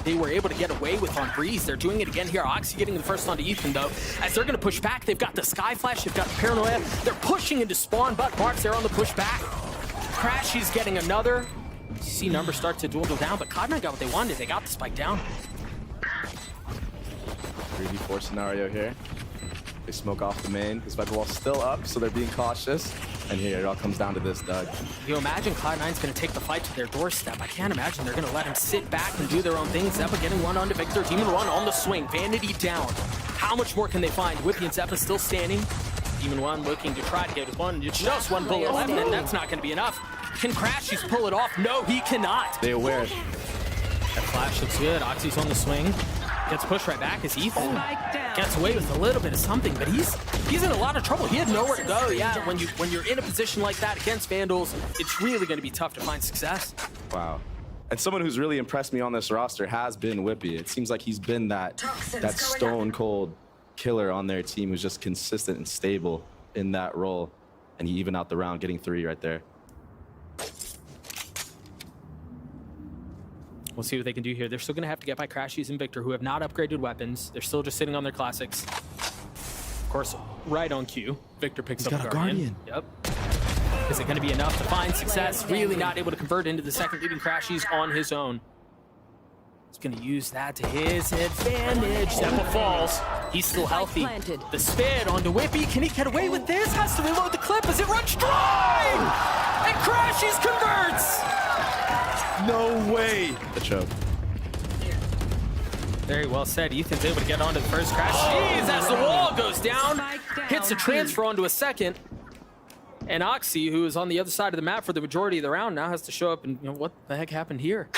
they were able to get away with on Breeze. They're doing it again here. Oxy getting the first onto Ethan, though. As they're going to push back, they've got the Sky Flash, they've got the Paranoia. They're pushing into spawn, but Mark's there on the push back. Crashy's getting another. You see numbers start to dwindle down, but Cloud9 got what they wanted. They got the spike down. 3v4 scenario here. They smoke off the main. The Viper wall's still up, so they're being cautious. And here, it all comes down to this, Doug. You imagine Cloud9's going to take the fight to their doorstep. I can't imagine they're going to let him sit back and do their own thing. Zeppa getting one onto Victor. Demon One on the swing. Vanity down. How much more can they find? Whippy and Zeppa still standing. Demon One looking to try to get with one. It's just one bullet left, and that's not going to be enough. Can Crashies pull it off? No, he cannot. They aware. That flash looks good. Oxy's on the swing. Gets pushed right back as Ethan gets away with a little bit of something, but he's in a lot of trouble. He had nowhere to go. Yeah, when you're in a position like that against Vandals, it's really going to be tough to find success. Wow. And someone who's really impressed me on this roster has been Whippy. It seems like he's been that stone cold killer on their team who's just consistent and stable in that role. And he even out the round, getting 3 right there. We'll see what they can do here. They're still going to have to get by Crashies and Victor, who have not upgraded weapons. They're still just sitting on their classics. Of course, right on cue, Victor picks up a Guardian. Yep. Is it going to be enough to find success? Really not able to convert into the second, leaving Crashies on his own. He's going to use that to his advantage. Zeppa falls. He's still healthy. The spin onto Whippy. Can he get away with this? Has to reload the clip as it runs dry! And Crashies converts! No way! The choke. Very well said. Ethan's able to get onto the first crash. Jeez, as the wall goes down, hits a transfer onto a second. And Oxy, who is on the other side of the map for the majority of the round, now has to show up and, you know, what the heck happened here?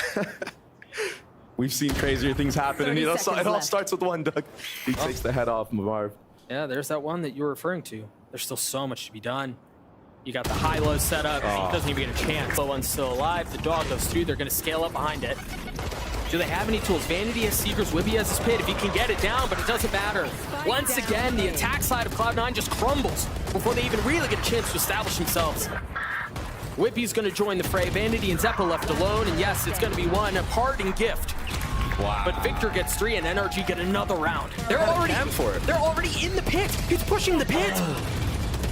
We've seen crazier things happen, and it all starts with one, Doug. He takes the head off Marv. Yeah, there's that one that you were referring to. There's still so much to be done. You got the high-low set up. He doesn't even get a chance. The one's still alive. The dog goes through. They're going to scale up behind it. Do they have any tools? Vanity has Seekers. Whippy has his pit if he can get it down, but it doesn't matter. Once again, the attack side of Cloud9 just crumbles before they even really get a chance to establish themselves. Whippy's going to join the fray. Vanity and Zeppa left alone, and yes, it's going to be a parting gift. Wow. But Victor gets 3 and NRG get another round. They're already in the pit. He's pushing the pit.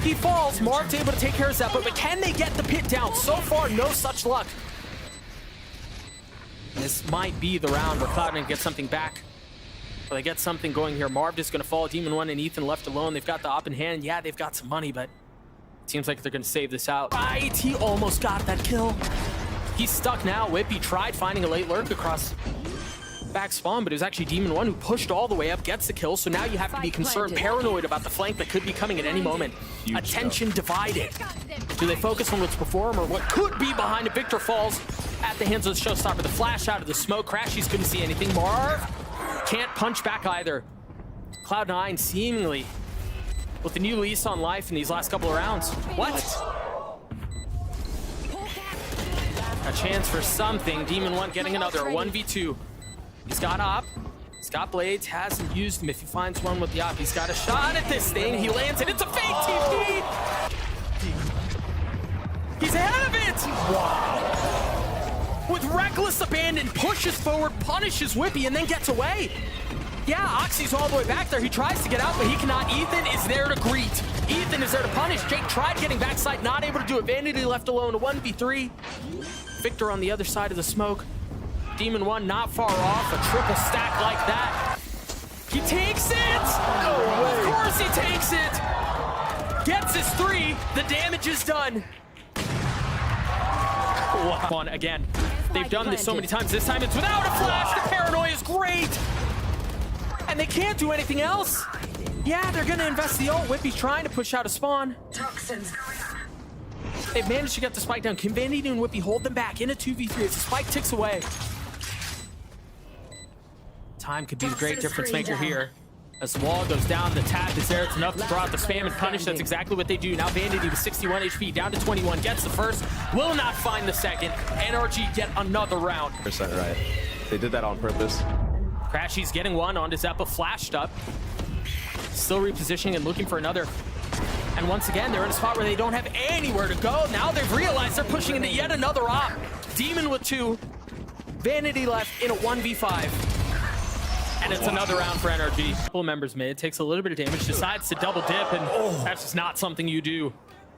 He falls. Mark's able to take care of Zeppa, but can they get the pit down? So far, no such luck. This might be the round where Cloud9 gets something back. Or they get something going here. Marv is going to fall. Demon One and Ethan left alone. They've got the op in hand. Yeah, they've got some money, but it seems like they're going to save this out. Right, he almost got that kill. He's stuck now. Whippy tried finding a late lurk across back spawn, but it was actually Demon One who pushed all the way up, gets the kill, so now you have to be concerned, paranoid about the flank that could be coming at any moment. Attention divided. Do they focus on what's before him or what could be behind it? Victor falls at the hands of the showstopper. The flash out of the smoke. Crashies couldn't see anything. Marv can't punch back either. Cloud9 seemingly with a new lease on life in these last couple of rounds. What? A chance for something. Demon One getting another 1v2. He's got op, he's got blades, hasn't used them. If he finds one with the op, he's got a shot at this thing. He lands it, it's a fake TP! He's ahead of it! Wow. With reckless abandon, pushes forward, punishes Whippy, and then gets away. Yeah, Oxy's all the way back there. He tries to get out, but he cannot. Ethan is there to greet. Ethan is there to punish. Jake tried getting backside, not able to do it. Vanity left alone, a 1v3. Victor on the other side of the smoke. Demon One not far off, a triple stack like that. He takes it! No way. Of course he takes it! Gets his 3, the damage is done. One again. They've done this so many times. This time it's without a flash. The paranoia is great. And they can't do anything else. Yeah, they're gonna invest the ult. Whippy's trying to push out a spawn. They've managed to get the spike down. Can Vanity and Whippy hold them back in a 2v3 as the spike ticks away? Time could be the great difference maker here. As the wall goes down, the tap is there. It's enough to draw out the spam and punish. That's exactly what they do. Now Vanity with 61 HP down to 21. Gets the first. Will not find the second. NRG get another round. % right. They did that on purpose. Crashy's getting one onto Zeppa, flashed up. Still repositioning and looking for another. And once again, they're in a spot where they don't have anywhere to go. Now they've realized they're pushing into yet another op. Demon with 2. Vanity left in a 1v5. And it's another round for NRG. Couple members mid, takes a little bit of damage, decides to double dip, and that's just not something you do.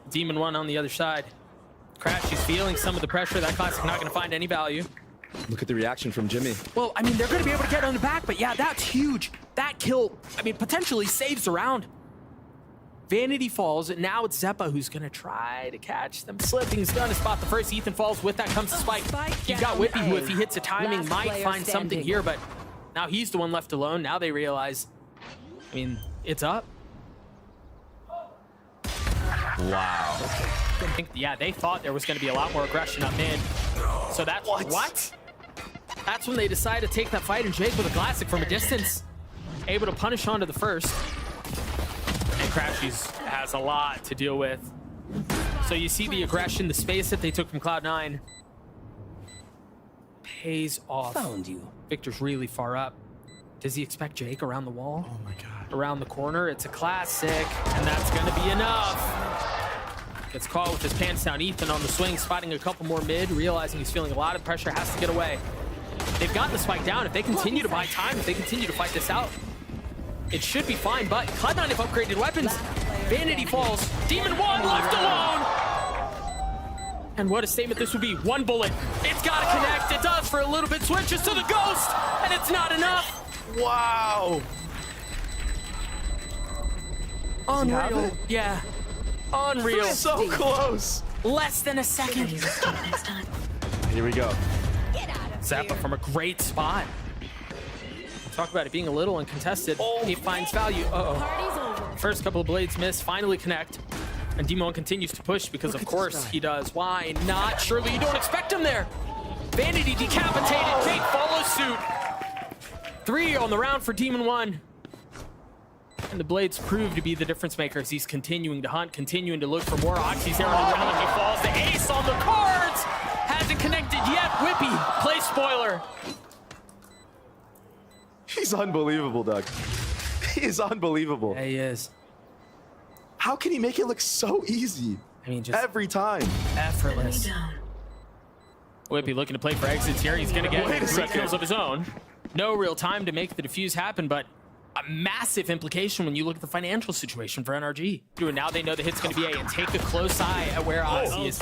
Demon 1 on the other side. Crash, he's feeling some of the pressure. That classic not going to find any value. Look at the reaction from Jimmy. Well, I mean, they're going to be able to get on the back, but yeah, that's huge. That kill, I mean, potentially saves the round. Vanity falls, and now it's Zeppa who's going to try to catch them slipping. He's going to spot the first. Ethan falls. With that comes the spike. You've got Whippy, who, if he hits a timing, might find something here, but now he's the one left alone. Now they realize, I mean, it's up. Wow. Yeah, they thought there was going to be a lot more aggression up mid. So that's what? That's when they decide to take that fight, and Jake with a classic from a distance, able to punish onto the first. And Crashies has a lot to deal with. So you see the aggression, the space that they took from Cloud9 pays off. Found you. Victor's really far up. Does he expect Jake around the wall? Oh my God. Around the corner, it's a classic, and that's gonna be enough. Gets caught with his pants down. Ethan on the swing, spotting a couple more mid, realizing he's feeling a lot of pressure, has to get away. They've gotten the spike down. If they continue to buy time, if they continue to fight this out, it should be fine, but Cloud9 have upgraded weapons. Vanity falls. Demon 1 left alone. And what a statement this would be. One bullet. It's got to connect. It does for a little bit. Switches to the ghost, and it's not enough. Wow. Unreal. Yeah. Unreal. So close. Less than a second. Here we go. Zeppa from a great spot. Talk about it being a little uncontested. He finds value. Uh-oh. First couple of blades miss, finally connect. And Demon continues to push because, of course, he does. Why not? Surely you don't expect him there. Vanity decapitated. Jake follows suit. 3 on the round for Demon 1. And the blades prove to be the difference makers. He's continuing to hunt, continuing to look for more. Oxy's there on the ground. He falls. The ace on the cards. Hasn't connected yet. Whippy, play spoiler. He's unbelievable, Doug. He is unbelievable. Yeah, he is. How can he make it look so easy? I mean, just every time. Effortless. Whippy looking to play for exits here. He's going to get 3 kills of his own. No real time to make the defuse happen, but a massive implication when you look at the financial situation for NRG. And now they know the hit's going to be A, and take a close eye at where Oxy is.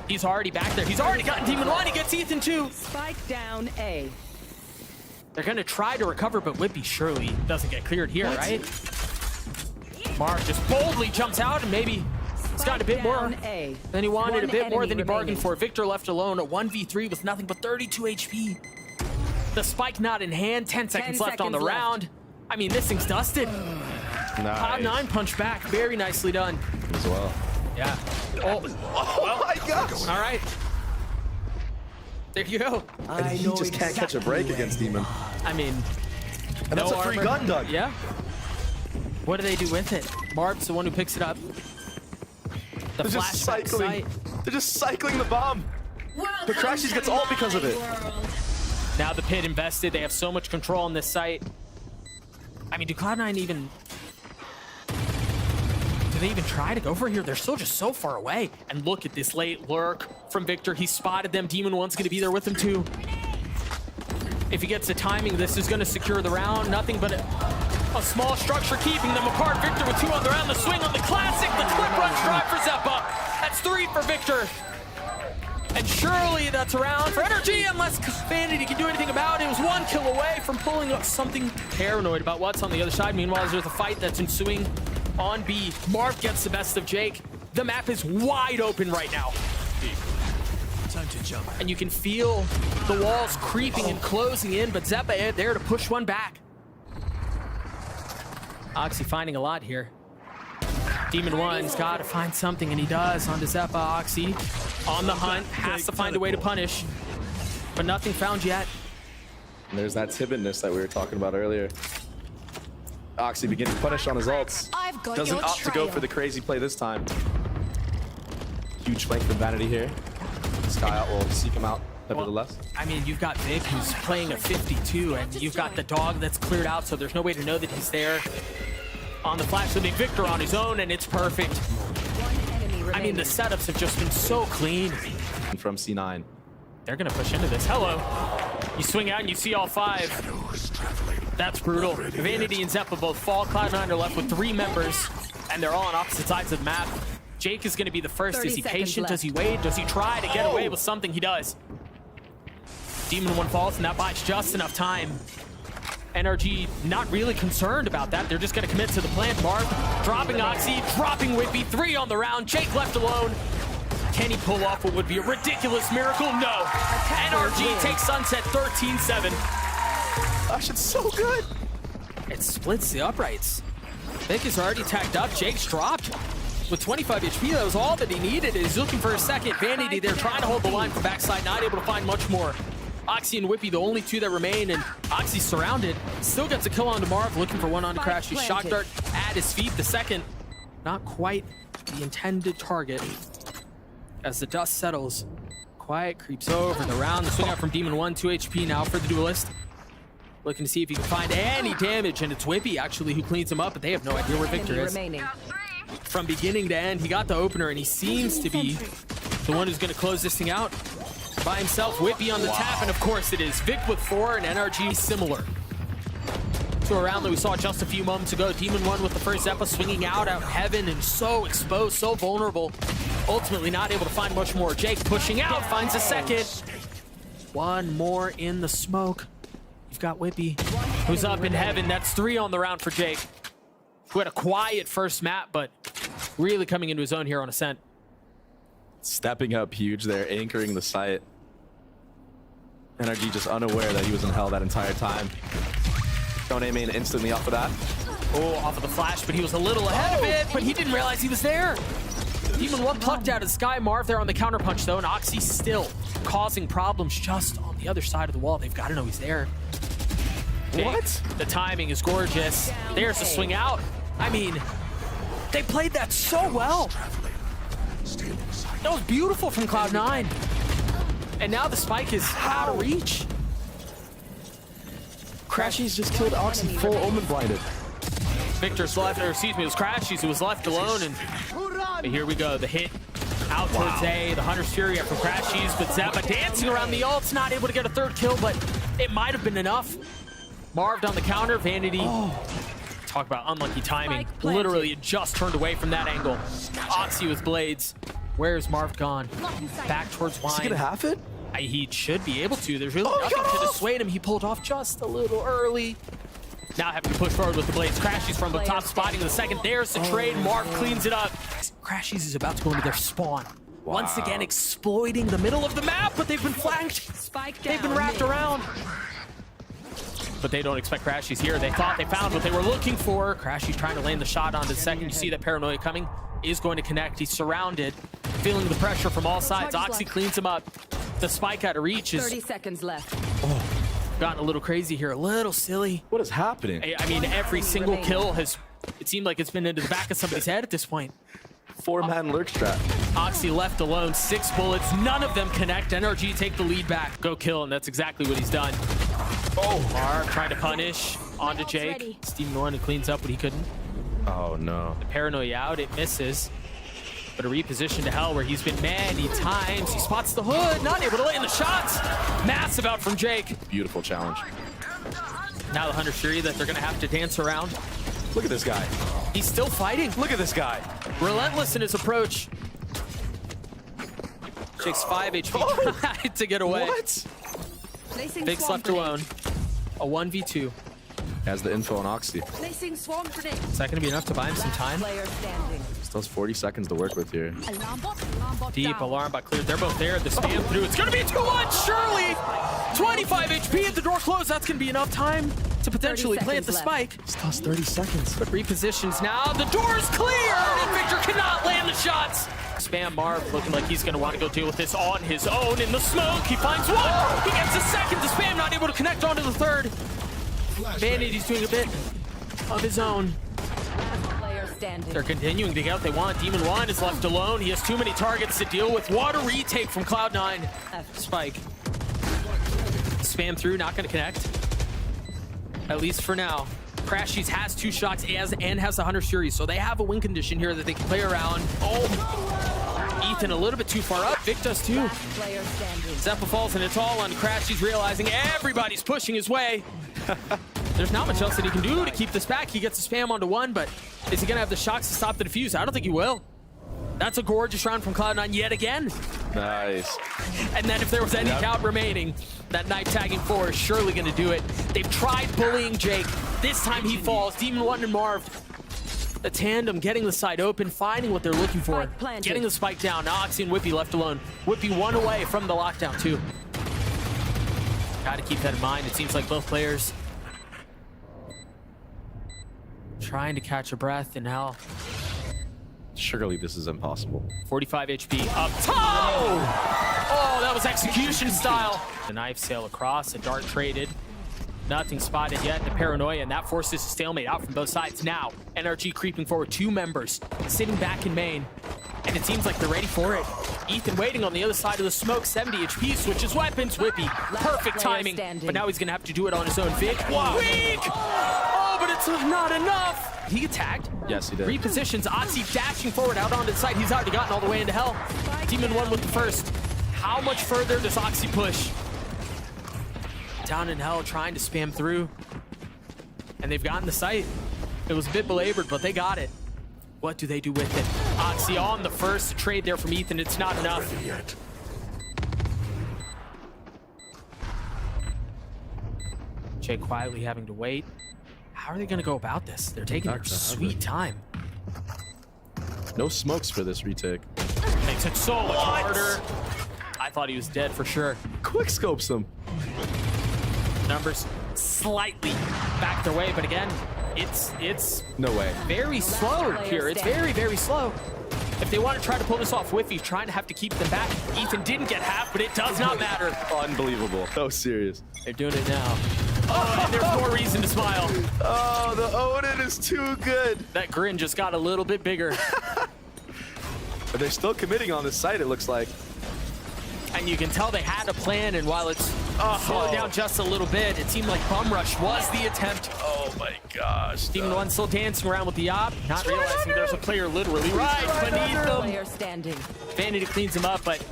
He's already back there. He's already gotten Demon 1. He gets Ethan 2. Spike down A. They're going to try to recover, but Whippy surely doesn't get cleared here, right? Mark just boldly jumps out, and maybe he's got a bit more than he wanted, a bit more than he bargained for. Victor left alone, a 1v3 with nothing but 32 HP. The spike not in hand, 10 seconds left on the round. I mean, this thing's dusted. Nice. Cloud9 punch back, very nicely done. As well. Yeah. Oh my gosh. All right. There you go. And he just can't catch a break against Demon. I mean, and that's a free gun, Doug. Yeah. What do they do with it? Mark's the one who picks it up. The They're just cycling. They're just cycling the bomb. But Crashies gets all because of it. Now the pit invested. They have so much control on this site. I mean, do Cloud9 even... Do they even try to go for it here? They're still just so far away. And look at this late lurk from Victor. He spotted them. Demon 1's going to be there with him too. If he gets the timing, this is going to secure the round. Nothing but a small structure keeping them apart. Victor with 2 on the round. The swing on the classic. The clip run drive for Zeppa. That's 3 for Victor. And surely that's a round for NRG, unless Vanity can do anything about it. It was 1 kill away from pulling up something. Paranoid about what's on the other side. Meanwhile, there's a fight that's ensuing on B. Marv gets the best of Jake. The map is wide open right now. Time to jump. And you can feel the walls creeping and closing in, but Zeppa there to push one back. Oxy finding a lot here. Demon 1's got to find something, and he does onto Zeppa. Oxy on the hunt, has to find a way to punish, but nothing found yet. And there's that timidness that we were talking about earlier. Oxy beginning to punish on his ults. Doesn't opt to go for the crazy play this time. Huge flank from Vanity here. Sky out will seek him out nevertheless. I mean, you've got Vic who's playing a 52, and you've got the dog that's cleared out, so there's no way to know that he's there. On the flash, living Victor on his own, and it's perfect. I mean, the setups have just been so clean. From C9. They're gonna push into this. Hello. You swing out and you see all 5. That's brutal. Vanity and Zeppa both fall. Cloud9 are left with 3 members, and they're all on opposite sides of the map. Jake is going to be the first. Is he patient? Does he wait? Does he try to get away with something? He does. Demon 1 falls, and that buys just enough time. NRG not really concerned about that. They're just going to commit to the plant. Marv dropping Oxy, dropping Whippy. 3 on the round. Jake left alone. Can he pull off what would be a ridiculous miracle? No. NRG takes Sunset 13-7. Gosh, it's so good. It splits the uprights. Vic is already tagged up. Jake's dropped. With 25 HP, that was all that he needed. He's looking for a second. Vanity, they're trying to hold the line from backside, not able to find much more. Oxy and Whippy, the only 2 that remain, and Oxy's surrounded. Still gets a kill onto Marv, looking for one onto Crash. He's shock dart at his feet. The second, not quite the intended target. As the dust settles, Quiet creeps over the round. The swing out from Demon 1, 2 HP now for the duelist. Looking to see if he can find any damage, and it's Whippy actually who cleans him up, but they have no idea where Victor is. From beginning to end, he got the opener, and he seems to be the one who's going to close this thing out by himself. Whippy on the tap, and of course it is. Vic with 4 and NRG similar to a round that we saw just a few moments ago. Demon 1 with the first Zeppa swinging out heaven, and so exposed, so vulnerable. Ultimately not able to find much more. Jake pushing out, finds a second. One more in the smoke. You've got Whippy, who's up in heaven. That's 3 on the round for Jake, who had a quiet first map, but really coming into his own here on Ascent. Stepping up huge there, anchoring the site. NRG just unaware that he was in hell that entire time. Don't aim in instantly off of that. Oh, off of the flash, but he was a little ahead of it, but he didn't realize he was there. Demon 1 plucked out of the sky. Marv there on the counterpunch, though, and Oxy still causing problems just on the other side of the wall. They've got to know he's there. What? The timing is gorgeous. There's the swing out. I mean, they played that so well. That was beautiful from Cloud9. And now the spike is out of reach. Crashies just killed Oxy full omen blinded. Victor's left, or excuse me, it was Crashies who was left alone, and here we go. The hit out towards A, the Hunter's Fury after Crashies, but Zeppa dancing around the ults, not able to get a 3rd kill, but it might have been enough. Marved on the counter, Vanity. Talk about unlucky timing. Literally, it just turned away from that angle. Oxy with blades. Where's Marv gone? Back towards Wine. Is he gonna have it? He should be able to. There's really nothing to dissuade him. He pulled off just a little early. Now having to push forward with the blades. Crashies from the top, spotting the second. There's the trade. Marv cleans it up. Crashies is about to go into their spawn. Wow. Once again, exploiting the middle of the map, but they've been flanked. They've been wrapped around. But they don't expect Crashies here. They thought they found what they were looking for. Crashies trying to land the shot onto the second. You see that Paranoia coming. Is going to connect. He's surrounded, feeling the pressure from all sides. Oxy cleans him up. The spike out of reach is 30 seconds left. Gotten a little crazy here, a little silly. What is happening? I mean, every single kill has, it seemed like it's been into the back of somebody's head at this point. 4-man lurk strat. Oxy left alone, 6 bullets, none of them connect. NRG take the lead back. Go kill, and that's exactly what he's done. Marv trying to punish onto Jake. Steven 1 who cleans up what he couldn't. Oh no. The Paranoia out, it misses. But a reposition to hell where he's been many times. He spots the hood, not able to land the shots. Massive out from Jake. Beautiful challenge. Now the Hunter's Fury that they're gonna have to dance around. Look at this guy. He's still fighting. Look at this guy. Relentless in his approach. Jake's 5 HP tried to get away. What? Vic's left alone. A 1v2. Has the info on Oxy. Is that gonna be enough to buy him some time? Still has 40 seconds to work with here. Deep alarm bot cleared. They're both there. The spam through. It's gonna be a 2-1, surely! 25 HP at the door closed. That's gonna be enough time to potentially plant the spike. Still has 30 seconds. But repositions now. The door's cleared, and Victor cannot land the shots. Spam Marv looking like he's gonna want to go deal with this on his own in the smoke. He finds one. He gets a second. The spam not able to connect onto the 3rd. Vanity's doing a bit of his own. They're continuing to get what they want. Demon 1 is left alone. He has too many targets to deal with. What a retake from Cloud9. Spike. Spam through, not going to connect. At least for now. Crashies has 2 shots and has the Hunter's Fury, so they have a win condition here that they can play around. Oh! Ethan a little bit too far up. Vic does too. Zeppa falls, and it's all on Crashies, realizing everybody's pushing his way. There's not much else that he can do to keep this back. He gets the spam onto one, but is he going to have the shocks to stop the defuse? I don't think he will. That's a gorgeous round from Cloud9 yet again. Nice. And then if there was any doubt remaining, that knife tagging 4 is surely going to do it. They've tried bullying Jake. This time he falls. Demon 1 and Marv. The tandem getting the side open, finding what they're looking for. Getting the spike down. Now Oxy and Whippy left alone. Whippy 1 away from the lockdown too. Got to keep that in mind. It seems like both players trying to catch a breath in hell. Surely this is impossible. 45 HP up top. Oh, that was execution style. The knife sail across, a dart traded. Nothing spotted yet. The paranoia, and that forces a stalemate out from both sides. Now, NRG creeping forward. 2 members sitting back in main. And it seems like they're ready for it. Ethan waiting on the other side of the smoke. 70 HP, switches weapons. Whippy, perfect timing. But now he's going to have to do it on his own. Vic, weak! Oh, but it's not enough. He get tagged. Yes, he did. Repositions. Oxy dashing forward out onto the side. He's already gotten all the way into hell. Demon 1 with the first. How much further does Oxy push? Down in hell, trying to spam through. And they've gotten the site. It was a bit belabored, but they got it. What do they do with it? Oxy on the first trade there from Ethan. It's not enough. Jake quietly having to wait. How are they going to go about this? They're taking their sweet time. No smokes for this retake. Makes it so much harder. I thought he was dead for sure. Quick scopes him. Numbers slightly back their way, but again, it's no way. Very slow here. It's very, very slow. If they want to try to pull this off, Whiffy's trying to have to keep them back. Ethan didn't get half, but it does not matter. Unbelievable. So serious. They're doing it now. Oh, and there's more reason to smile. Oh, the Odin is too good. That grin just got a little bit bigger. But they're still committing on this site, it looks like. And you can tell they had a plan, and while it's slowed down just a little bit, it seemed like Bum Rush was the attempt. Oh my gosh. Demon 1 still dancing around with the op, not realizing there's a player literally right beneath them. Vanity cleans him up, but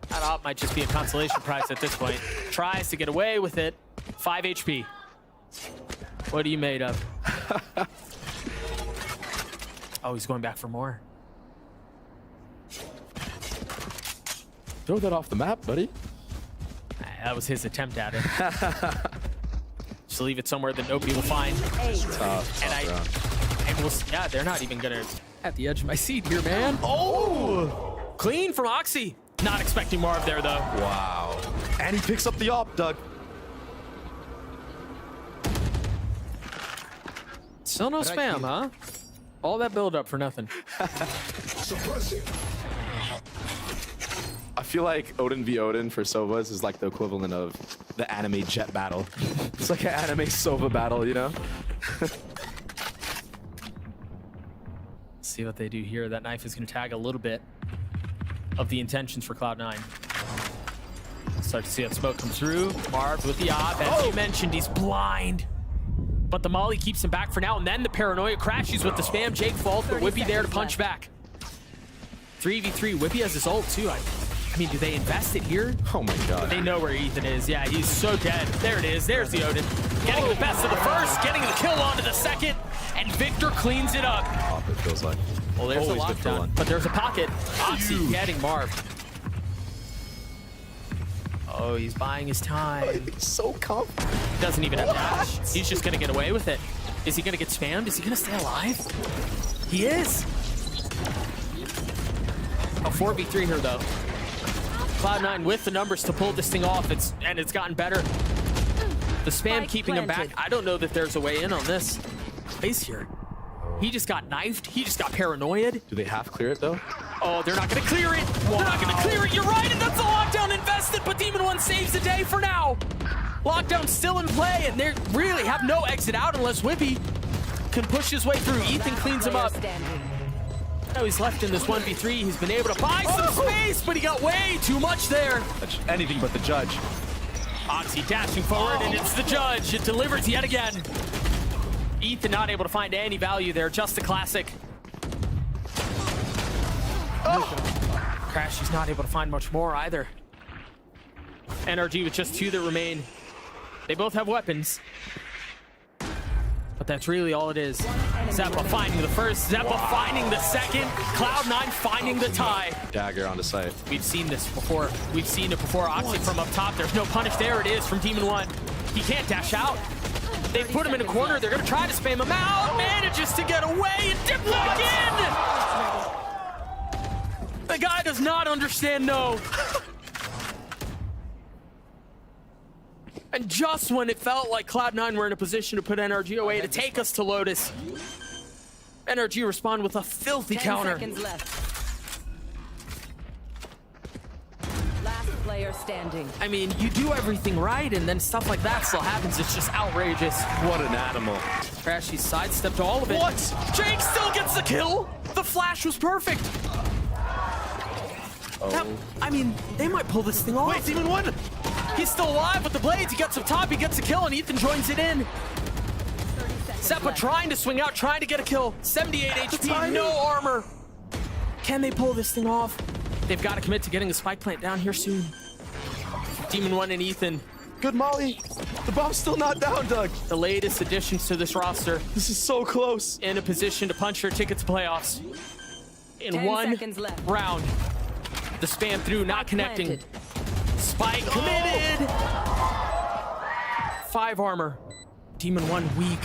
that op might just be a consolation prize at this point. Tries to get away with it. 5 HP. What are you made of? Oh, he's going back for more. Throw that off the map, buddy. That was his attempt at it. Just leave it somewhere that nobody will find. Yeah, they're not even gonna at the edge of my seat here, man. Oh, clean from Oxy. Not expecting Marv there though. Wow. And he picks up the op, Doug. Still no spam, huh? All that build up for nothing. I feel like Odin v Odin for Sovas is like the equivalent of the anime jet battle. It's like an anime Sova battle, you know? See what they do here. That knife is going to tag a little bit of the intentions for Cloud9. Start to see that smoke come through. Marv with the op. As you mentioned, he's blind. But the molly keeps him back for now, and then the paranoia crashes with the spam. Jake falls, but Whippy there to punch back. 3v3. Whippy has his ult too. I mean, do they invest it here? Oh my god. They know where Ethan is. Yeah, he's so dead. There it is. There's the Odin. Getting the best of the first, getting the kill onto the second, and Victor cleans it up. Oh, it feels like. Well, there's a lockdown, but there's a pocket. Oxy getting Marv. Oh, he's buying his time. He's so confident. Doesn't even have dash. He's just gonna get away with it. Is he gonna get spammed? Is he gonna stay alive? He is. A 4v3 here though. Cloud9 with the numbers to pull this thing off. It's gotten better. The spam keeping him back. I don't know that there's a way in on this. He's here. He just got knifed. He just got paranoid. Do they half clear it though? Oh, they're not gonna clear it. They're not gonna clear it. You're right, and that's the lockdown invested, but Demon 1 saves the day for now. Lockdown's still in play, and they really have no exit out unless Whippy can push his way through. Ethan cleans him up. Now he's left in this 1v3. He's been able to buy some space, but he got way too much there. That's anything but the judge. Oxy dashing forward, and it's the judge. It delivers yet again. Ethan not able to find any value there. Just the classic. Crash, he's not able to find much more either. NRG with just 2 that remain. They both have weapons. But that's really all it is. Zeppa finding the first, Zeppa finding the second, Cloud9 finding the tie. Dagger onto site. We've seen this before. We've seen it before. Oxy from up top. There's no punish. There it is from Demon One. He can't dash out. They put him in a corner. They're going to try to spam him out. Manages to get away and dip back in. The guy does not understand no. And just when it felt like Cloud9 were in a position to put NRG away to take us to Lotus, NRG respond with a filthy 10 counter. seconds left. Last player standing. I mean, you do everything right, and then stuff like that still happens. It's just outrageous. What an animal. Crashy sidestepped all of it. What? Jake still gets the kill. The flash was perfect. Now, I mean, they might pull this thing off. Wait, Demon One! He's still alive with the blades. He gets up top. He gets a kill, and Ethan joins it in. Zeppa trying to swing out, trying to get a kill. 78 HP, no armor. Can they pull this thing off? They've got to commit to getting the spike plant down here soon. Demon One and Ethan, Good Molly. The bomb's still not down, Doug. the latest additions to this roster, This is so close. in a position to punch their ticket to playoffs. In 10 one seconds left. round. The spam through, not connecting. Planted. Spike committed. 5 armor. Demon One weak.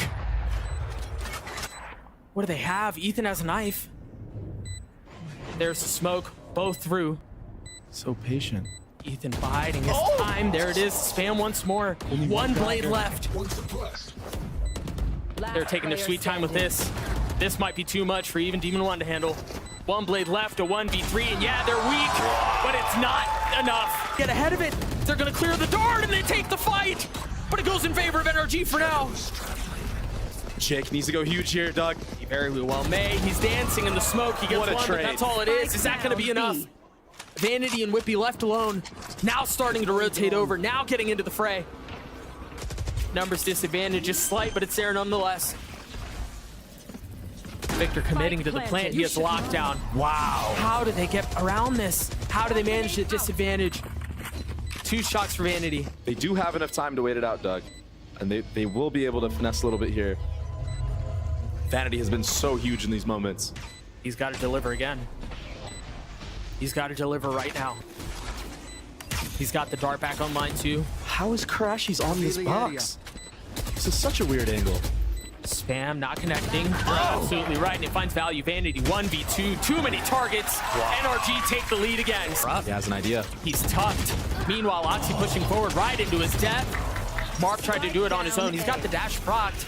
What do they have? Ethan has a knife. There's the smoke. Both through. So patient. Ethan biding his time. There it is. Spam once more. One blade left. They're taking their sweet time with this. This might be too much for even Demon One to handle. One blade left, a 1v3, and yeah, they're weak, but it's not enough. Get ahead of it. They're gonna clear the dart and they take the fight, but it goes in favor of NRG for now. Jake needs to go huge here, Doug. He very well may. He's dancing in the smoke. He gets What a one, but trade. that's all it is. Is that gonna be enough? B. Vanity and Whippy left alone. Now starting to rotate over, now getting into the fray. Numbers disadvantage is slight, but it's there nonetheless. Victor committing to the plant. He has lockdown. Wow. How do they get around this? How do they manage the disadvantage? 2 shots for Vanity. They do have enough time to wait it out, Doug. And they will be able to finesse a little bit here. Vanity has been so huge in these moments. He's got to deliver again. He's got to deliver right now. He's got the dart back online too. How is Crashy's on this box? This is such a weird angle. Spam not connecting. You're absolutely right, and it finds value. Vanity 1v2, too many targets. NRG take the lead again. He has an idea. He's tucked. Meanwhile, Oxy pushing forward right into his death. Marv tried to do it on his own. He's got the dash procced.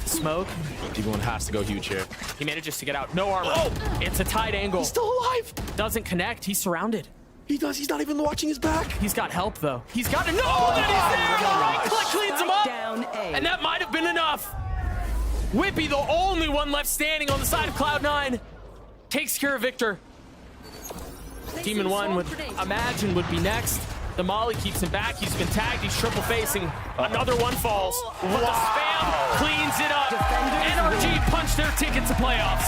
Smoke. Demon One has to go huge here. He manages to get out. No armor. It's a tight angle. He's still alive. Doesn't connect. He's surrounded. He does. He's not even watching his back. He's got help, though. He's got to know that he's there. The right click cleans him up. Down A. And that might have been enough. Whippy, the only one left standing on the side of Cloud9, takes care of Victor. Demon One would imagine would be next. The Molly keeps him back. He's been tagged. He's triple facing. Another one falls. But the spam cleans it up. NRG punched their ticket to playoffs.